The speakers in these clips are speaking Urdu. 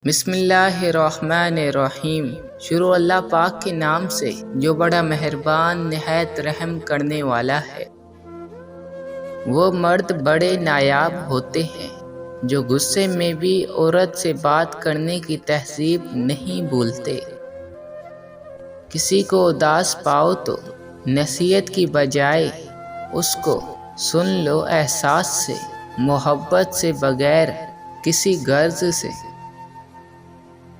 بسم اللہ الرحمن الرحیم۔ شروع اللہ پاک کے نام سے جو بڑا مہربان نہایت رحم کرنے والا ہے۔ وہ مرد بڑے نایاب ہوتے ہیں جو غصے میں بھی عورت سے بات کرنے کی تہذیب نہیں بھولتے۔ کسی کو اداس پاؤ تو نصیحت کی بجائے اس کو سن لو احساس سے، محبت سے، بغیر کسی غرض سے۔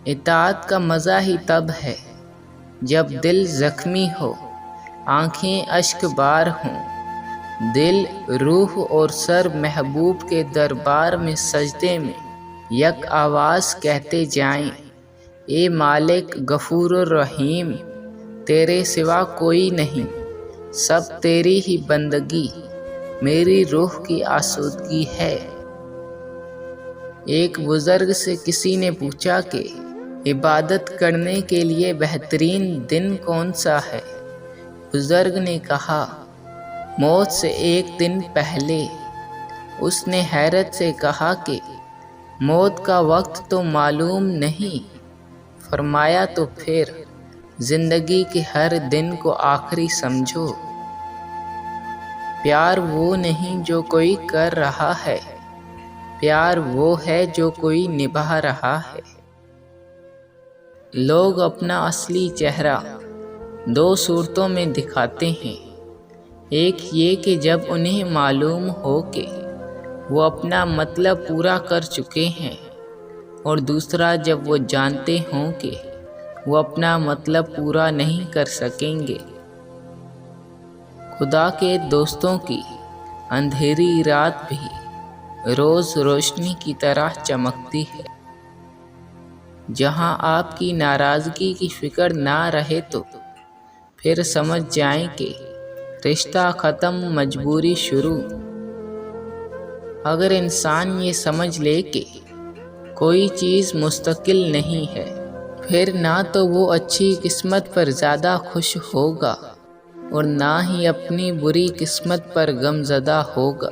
اطاعت کا مزہ ہی تب ہے جب دل زخمی ہو، آنکھیں اشک بار ہوں، دل، روح اور سر محبوب کے دربار میں سجدے میں یک آواز کہتے جائیں، اے مالک غفور الرحیم، تیرے سوا کوئی نہیں، سب تیری ہی بندگی، میری روح کی آسودگی ہے۔ ایک بزرگ سے کسی نے پوچھا کہ عبادت کرنے کے لیے بہترین دن کون سا ہے؟ بزرگ نے کہا، موت سے ایک دن پہلے۔ اس نے حیرت سے کہا کہ موت کا وقت تو معلوم نہیں۔ فرمایا تو پھر زندگی کے ہر دن کو آخری سمجھو۔ پیار وہ نہیں جو کوئی کر رہا ہے، پیار وہ ہے جو کوئی نبھا رہا ہے۔ لوگ اپنا اصلی چہرہ دو صورتوں میں دکھاتے ہیں، ایک یہ کہ جب انہیں معلوم ہو کہ وہ اپنا مطلب پورا کر چکے ہیں، اور دوسرا جب وہ جانتے ہوں کہ وہ اپنا مطلب پورا نہیں کر سکیں گے۔ خدا کے دوستوں کی اندھیری رات بھی روز روشنی کی طرح چمکتی ہے۔ جہاں آپ کی ناراضگی کی فکر نہ رہے تو پھر سمجھ جائیں کہ رشتہ ختم، مجبوری شروع۔ اگر انسان یہ سمجھ لے کہ کوئی چیز مستقل نہیں ہے، پھر نہ تو وہ اچھی قسمت پر زیادہ خوش ہوگا اور نہ ہی اپنی بری قسمت پر غمزدہ ہوگا۔